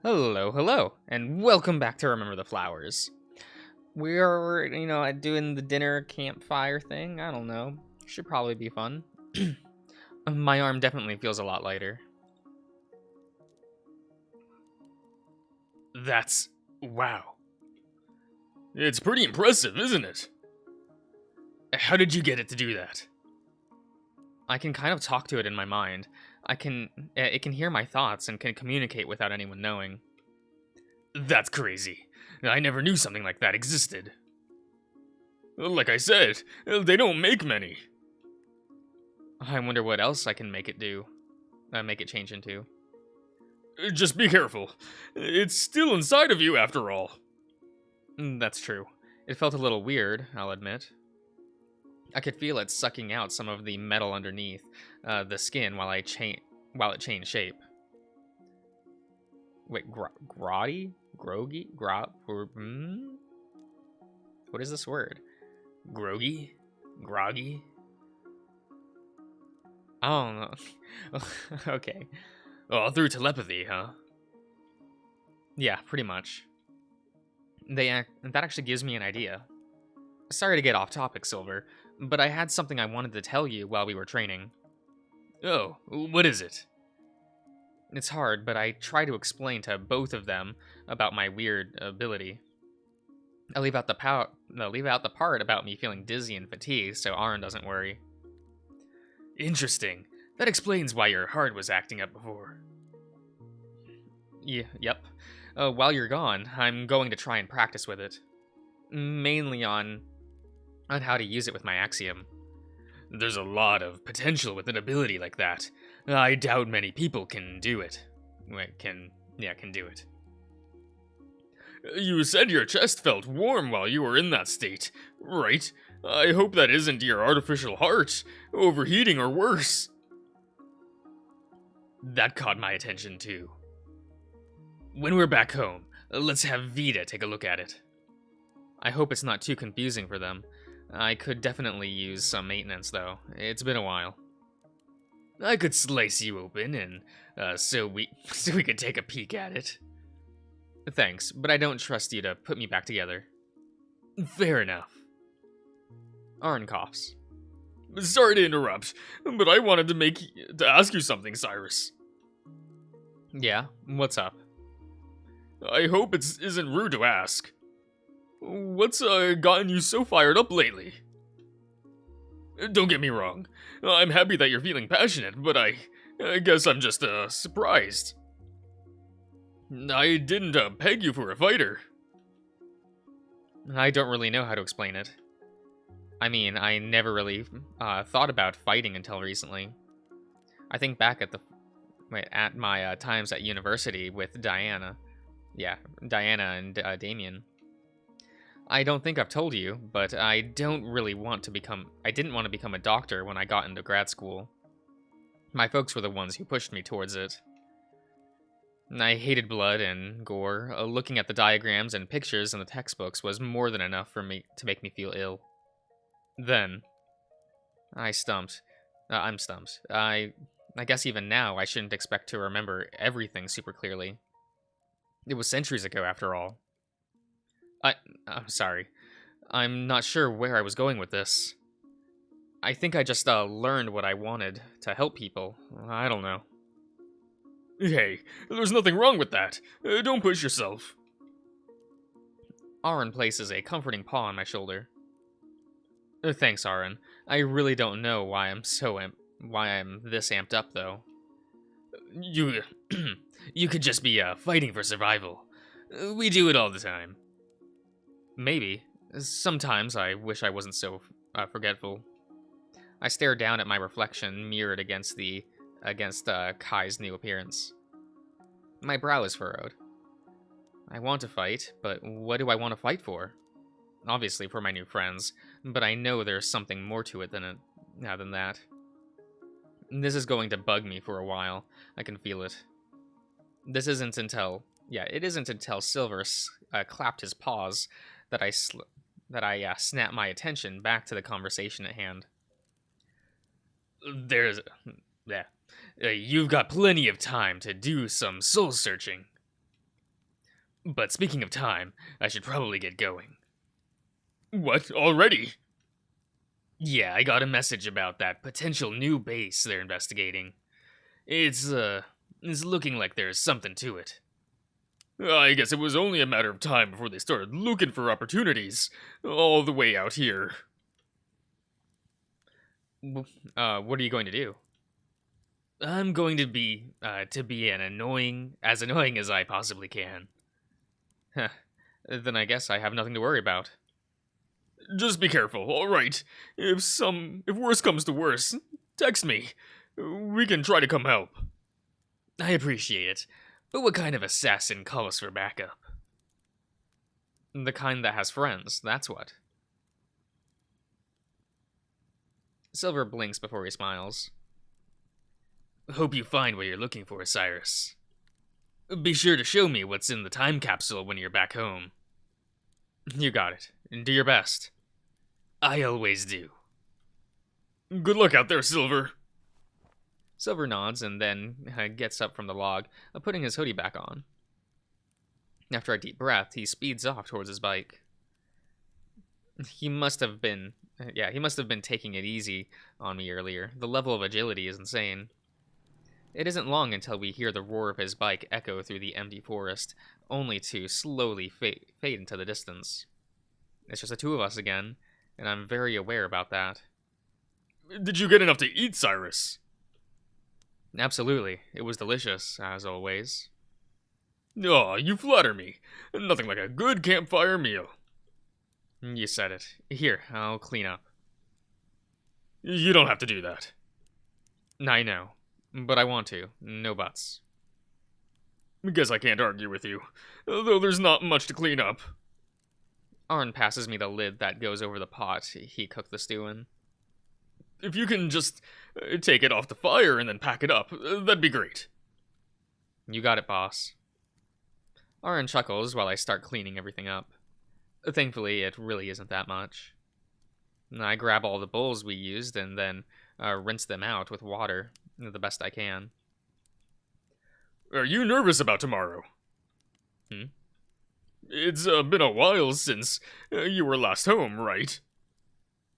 Hello, hello, and welcome back to Remember the Flowers. We're, doing the dinner campfire thing. I don't know. Should probably be fun. My arm definitely feels a lot lighter. That's... wow. It's pretty impressive, isn't it? How did you get it to do that? I can kind of talk to it in my mind. It can hear my thoughts and can communicate without anyone knowing. That's crazy. I never knew something like that existed. Like I said, they don't make many. I wonder what else I can make it do. Make it change into. Just be careful. It's still inside of you after all. That's true. It felt a little weird, I'll admit. I could feel it sucking out some of the metal underneath the skin while it changed shape. Wait, groggy? Groggy? What is this word? Groggy? Groggy? I don't know. Okay. Oh, through telepathy, huh? Yeah, pretty much. That actually gives me an idea. Sorry to get off topic, Silver, but I had something I wanted to tell you while we were training. Oh, what is it? It's hard, but I try to explain to both of them about my weird ability. I leave out the part about me feeling dizzy and fatigued so Aaron doesn't worry. Interesting. That explains why your heart was acting up before. Yep. While you're gone, I'm going to try and practice with it. Mainly on how to use it with my axiom. There's a lot of potential with an ability like that. I doubt many people can do it. Can do it. You said your chest felt warm while you were in that state, right? I hope that isn't your artificial heart, overheating or worse. That caught my attention too. When we're back home, let's have Vita take a look at it. I hope it's not too confusing for them. I could definitely use some maintenance, though. It's been a while. I could slice you open, and so we could take a peek at it. Thanks, but I don't trust you to put me back together. Fair enough. Arn coughs. Sorry to interrupt, but I wanted to ask you something, Cyrus. Yeah, what's up? I hope it isn't rude to ask. What's gotten you so fired up lately? Don't get me wrong. I'm happy that you're feeling passionate, but I guess I'm just surprised. I didn't peg you for a fighter. I don't really know how to explain it. I mean, I never really thought about fighting until recently. I think back at my times at university with Diana. Yeah, Diana and Damien. I don't think I've told you, but I didn't want to become a doctor when I got into grad school. My folks were the ones who pushed me towards it. I hated blood and gore. Looking at the diagrams and pictures in the textbooks was more than enough for me to make me feel ill. Then, I'm stumped. I guess even now I shouldn't expect to remember everything super clearly. It was centuries ago, after all. I'm sorry. I'm not sure where I was going with this. I think I just learned what I wanted to help people. I don't know. Hey, there's nothing wrong with that. Don't push yourself. Aaron places a comforting paw on my shoulder. Thanks, Aaron. I really don't know why I'm this amped up, though. You could just be fighting for survival. We do it all the time. Maybe. Sometimes I wish I wasn't so forgetful. I stare down at my reflection mirrored against Kai's new appearance. My brow is furrowed. I want to fight, but what do I want to fight for? Obviously for my new friends, but I know there's something more to it than that. This is going to bug me for a while. I can feel it. It isn't until Silver clapped his paws that I snap my attention back to the conversation at hand. You've got plenty of time to do some soul searching. But speaking of time, I should probably get going. What, already? Yeah, I got a message about that potential new base they're investigating. It's looking like there's something to it. I guess it was only a matter of time before they started looking for opportunities, all the way out here. What are you going to do? I'm going to be as annoying as I possibly can. Huh. Then I guess I have nothing to worry about. Just be careful, alright? If worse comes to worse, text me. We can try to come help. I appreciate it, but what kind of assassin call us for backup? The kind that has friends, that's what. Silver blinks before he smiles. Hope you find what you're looking for, Cyrus. Be sure to show me what's in the time capsule when you're back home. You got it. Do your best. I always do. Good luck out there, Silver. Silver nods and then gets up from the log, putting his hoodie back on. After a deep breath, he speeds off towards his bike. He must have been taking it easy on me earlier. The level of agility is insane. It isn't long until we hear the roar of his bike echo through the empty forest, only to slowly fade into the distance. It's just the two of us again, and I'm very aware about that. Did you get enough to eat, Cyrus? Absolutely. It was delicious, as always. Aw, you flatter me. Nothing like a good campfire meal. You said it. Here, I'll clean up. You don't have to do that. I know, but I want to. No buts. Guess I can't argue with you, though there's not much to clean up. Arn passes me the lid that goes over the pot he cooked the stew in. If you can just take it off the fire and then pack it up, that'd be great. You got it, boss. Arn chuckles while I start cleaning everything up. Thankfully, it really isn't that much. I grab all the bowls we used and then rinse them out with water the best I can. Are you nervous about tomorrow? It's been a while since you were last home, right?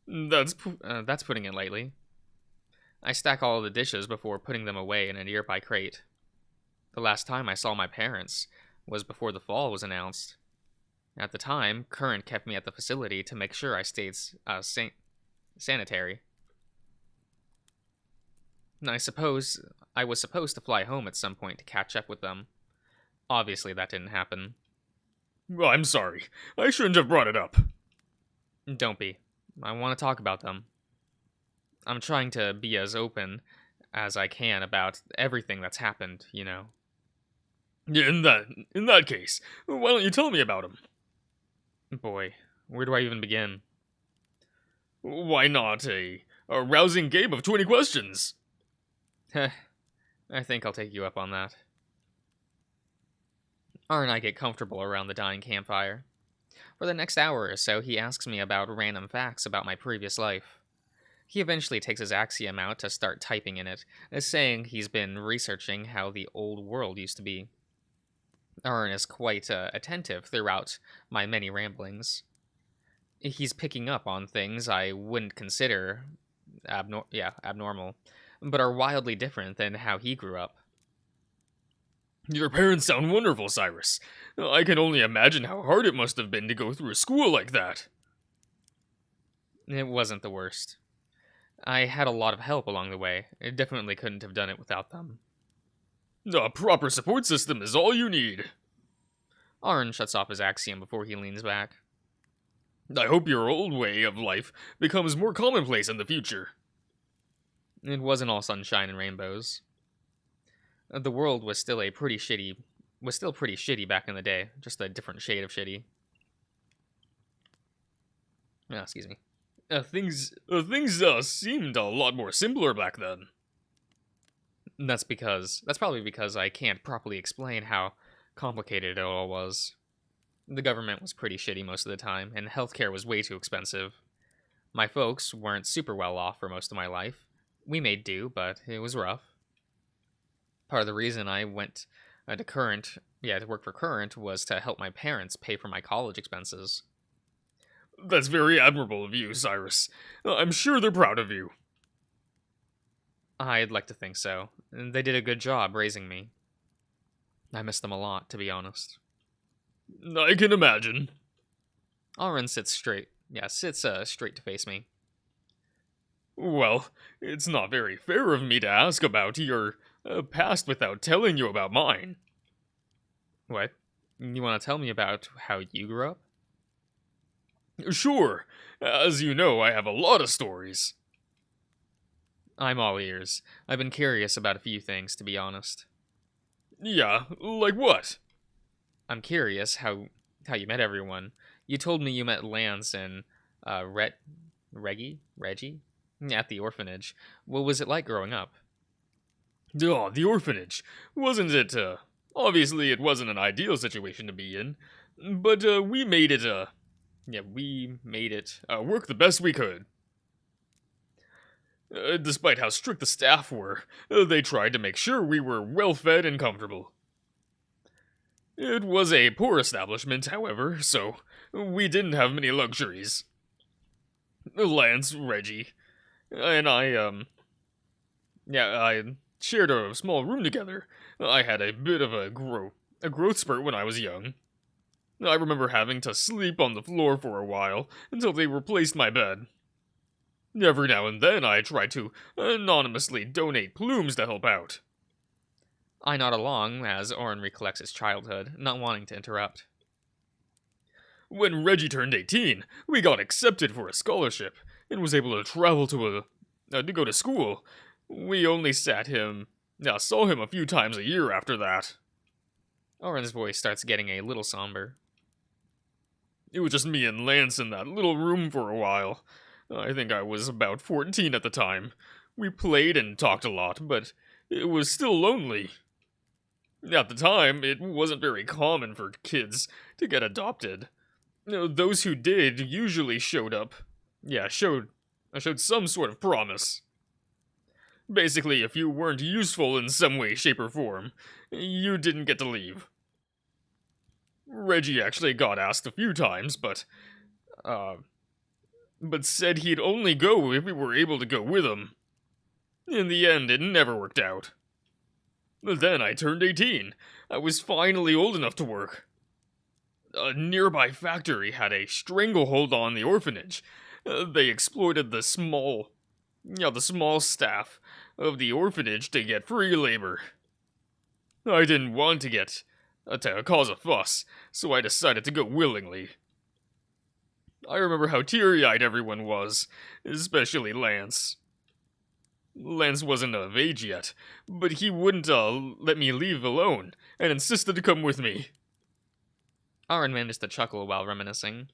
That's putting it lightly. I stack all the dishes before putting them away in a nearby crate. The last time I saw my parents was before the fall was announced. At the time, Current kept me at the facility to make sure I stayed sanitary. I suppose I was supposed to fly home at some point to catch up with them. Obviously, that didn't happen. Well, I'm sorry. I shouldn't have brought it up. Don't be. I want to talk about them. I'm trying to be as open as I can about everything that's happened, you know. In that case, why don't you tell me about them? Boy, where do I even begin? Why not a rousing game of 20 questions? I think I'll take you up on that. Ar and I get comfortable around the dying campfire. For the next hour or so, he asks me about random facts about my previous life. He eventually takes his Axiom out to start typing in it, saying he's been researching how the old world used to be. Arn is quite attentive throughout my many ramblings. He's picking up on things I wouldn't consider abnormal, but are wildly different than how he grew up. Your parents sound wonderful, Cyrus. I can only imagine how hard it must have been to go through a school like that. It wasn't the worst. I had a lot of help along the way. I definitely couldn't have done it without them. A proper support system is all you need. Arn shuts off his Axiom before he leans back. I hope your old way of life becomes more commonplace in the future. It wasn't all sunshine and rainbows. The world was still pretty shitty back in the day, just a different shade of shitty. Oh, excuse me. Things seemed a lot more simpler back then. That's probably because I can't properly explain how complicated it all was. The government was pretty shitty most of the time, and healthcare was way too expensive. My folks weren't super well off for most of my life. We made do, but it was rough. Part of the reason I went to Current, to work for Current was to help my parents pay for my college expenses. That's very admirable of you, Cyrus. I'm sure they're proud of you. I'd like to think so. They did a good job raising me. I miss them a lot, to be honest. I can imagine. Auron sits straight. Sits straight to face me. Well, it's not very fair of me to ask about your past without telling you about mine. What? You want to tell me about how you grew up? Sure. As you know, I have a lot of stories. I'm all ears. I've been curious about a few things, to be honest. Yeah, like what? I'm curious how you met everyone. You told me you met Lance and Reggie at the orphanage. What was it like growing up? Oh, the orphanage. Wasn't it, obviously it wasn't an ideal situation to be in, but, we made it work the best we could. Despite how strict the staff were, they tried to make sure we were well fed and comfortable. It was a poor establishment, however, so we didn't have many luxuries. Lance, Reggie, and I shared a small room together. I had a bit of a growth spurt when I was young. I remember having to sleep on the floor for a while until they replaced my bed. Every now and then I tried to anonymously donate plumes to help out. I nod along as Auron recollects his childhood, not wanting to interrupt. When Reggie turned 18, we got accepted for a scholarship and was able to travel to go to school. We only saw him a few times a year after that. Auron's voice starts getting a little somber. It was just me and Lance in that little room for a while. I think I was about 14 at the time. We played and talked a lot, but it was still lonely. At the time, it wasn't very common for kids to get adopted. Those who did usually showed some sort of promise. Basically, if you weren't useful in some way, shape, or form, you didn't get to leave. Reggie actually got asked a few times, but said he'd only go if we were able to go with him. In the end, it never worked out. Then I turned 18. I was finally old enough to work. A nearby factory had a stranglehold on the orphanage. They exploited the small staff of the orphanage to get free labor. I didn't want to cause a fuss, so I decided to go willingly. I remember how teary-eyed everyone was, especially Lance. Lance wasn't of age yet, but he wouldn't let me leave alone, and insisted to come with me. Auron managed to chuckle while reminiscing.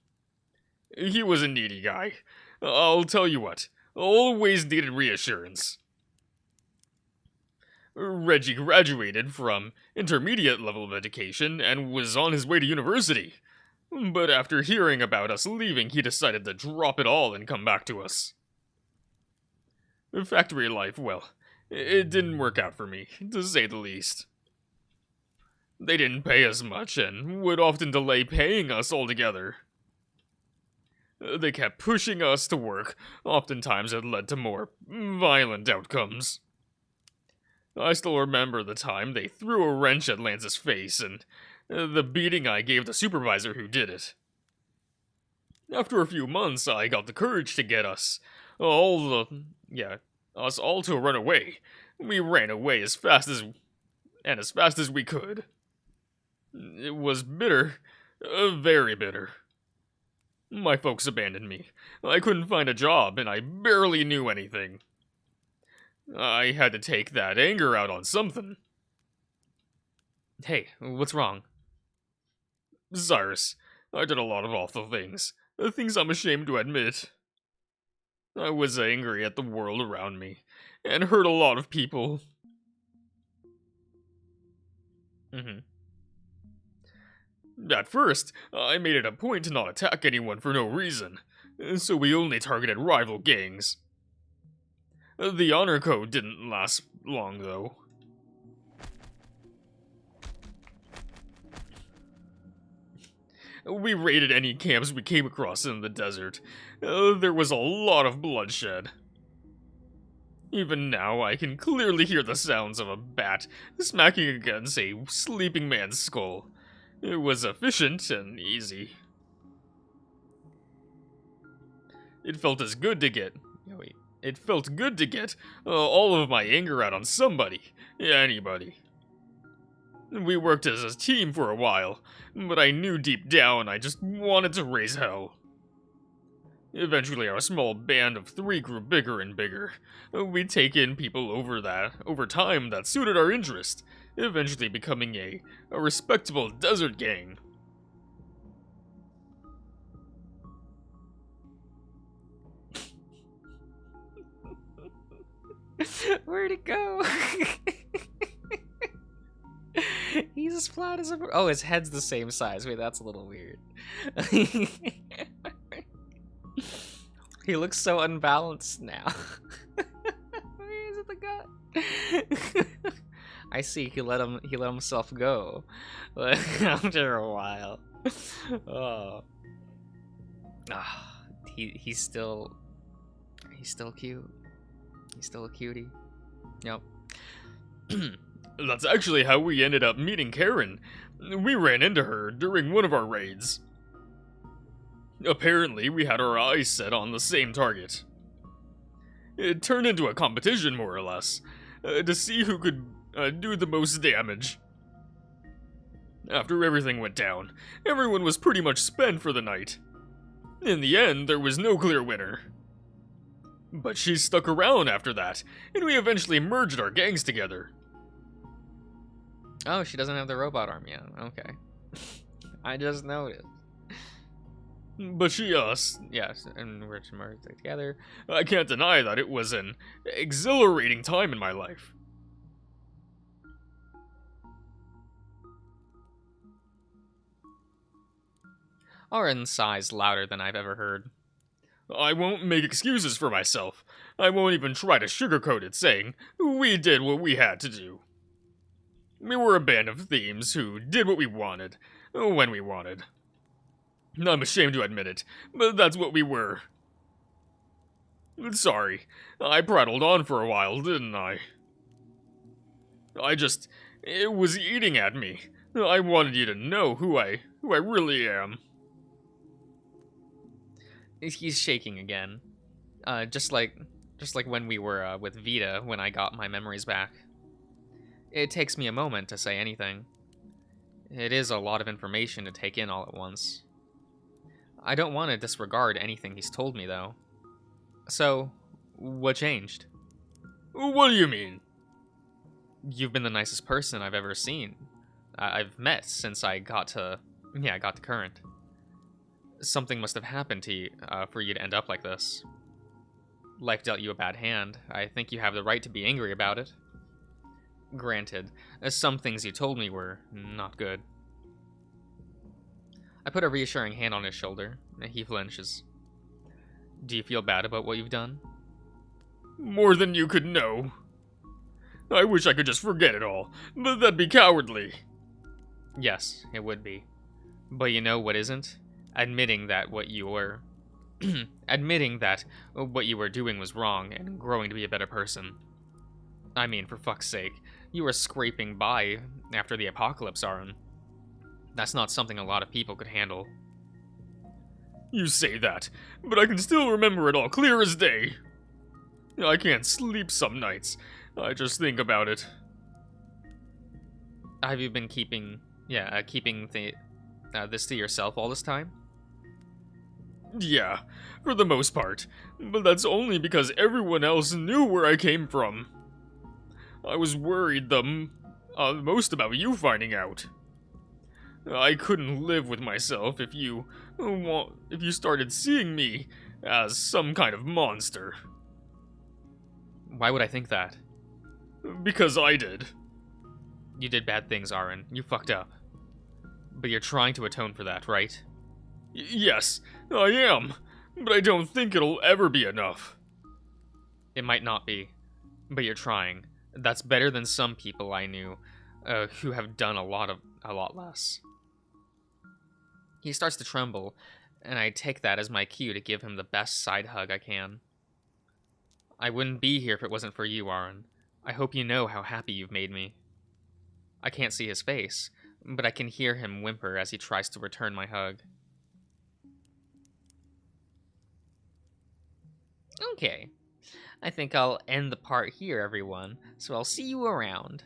He was a needy guy. I'll tell you what, always needed reassurance. Reggie graduated from intermediate level of education and was on his way to university. But after hearing about us leaving, he decided to drop it all and come back to us. Factory life, well, it didn't work out for me, to say the least. They didn't pay us much and would often delay paying us altogether. They kept pushing us to work. Oftentimes it led to more violent outcomes. I still remember the time they threw a wrench at Lance's face and the beating I gave the supervisor who did it. After a few months, I got the courage to get us all to run away. We ran away as fast as we could. It was bitter, very bitter. My folks abandoned me. I couldn't find a job, and I barely knew anything. I had to take that anger out on something. Hey, what's wrong? Cyrus, I did a lot of awful things. Things I'm ashamed to admit. I was angry at the world around me, and hurt a lot of people. At first, I made it a point to not attack anyone for no reason, so we only targeted rival gangs. The honor code didn't last long, though. We raided any camps we came across in the desert. There was a lot of bloodshed. Even now, I can clearly hear the sounds of a bat smacking against a sleeping man's skull. It was efficient and easy. It felt good to get all of my anger out on somebody, anybody. We worked as a team for a while, but I knew deep down I just wanted to raise hell. Eventually, our small band of 3 grew bigger and bigger. We'd take in people over time that suited our interest, eventually becoming a respectable desert gang. Where'd it go? He's as flat as a... Oh, his head's the same size. Wait, that's a little weird. He looks so unbalanced now. Is it the gut? I see. He let himself go after a while. Oh. He's still cute. He's still a cutie. Yep. That's actually how we ended up meeting Karen. We ran into her during one of our raids. Apparently, we had our eyes set on the same target. It turned into a competition, more or less, to see who could do the most damage. After everything went down, everyone was pretty much spent for the night. In the end, there was no clear winner. But she stuck around after that, and we eventually merged our gangs together. Oh, she doesn't have the robot arm yet. Okay. I just noticed. But she, yes, and we're to merge together. I can't deny that it was an exhilarating time in my life. Auron sighs louder than I've ever heard. I won't make excuses for myself. I won't even try to sugarcoat it, saying we did what we had to do. We were a band of thieves who did what we wanted, when we wanted. I'm ashamed to admit it, but that's what we were. Sorry, I prattled on for a while, didn't I? It was eating at me. I wanted you to know who I really am. He's shaking again. Just like when we were with Vita when I got my memories back. It takes me a moment to say anything. It is a lot of information to take in all at once. I don't want to disregard anything he's told me, though. So, what changed? What do you mean? You've been the nicest person I've ever seen. I've met since I got to Current. Something must have happened to you for you to end up like this. Life dealt you a bad hand. I think you have the right to be angry about it. Granted, some things you told me were not good. I put a reassuring hand on his shoulder. He flinches. Do you feel bad about what you've done? More than you could know. I wish I could just forget it all, but that'd be cowardly. Yes, it would be. But you know what isn't? Admitting that what you were doing was wrong and growing to be a better person. I mean, for fuck's sake, you were scraping by after the apocalypse, Auron. That's not something a lot of people could handle. You say that, but I can still remember it all clear as day. I can't sleep some nights. I just think about it. Have you been keeping this to yourself all this time? Yeah, for the most part. But that's only because everyone else knew where I came from. I was worried the most about you finding out. I couldn't live with myself if you started seeing me as some kind of monster. Why would I think that? Because I did. You did bad things, Auron. You fucked up. But you're trying to atone for that, right? Yes, I am. But I don't think it'll ever be enough. It might not be. But you're trying. That's better than some people I knew who have done a lot less. He starts to tremble, and I take that as my cue to give him the best side hug I can. I wouldn't be here if it wasn't for you, Aaron. I hope you know how happy you've made me. I can't see his face, but I can hear him whimper as he tries to return my hug. Okay, I think I'll end the part here, everyone, so I'll see you around.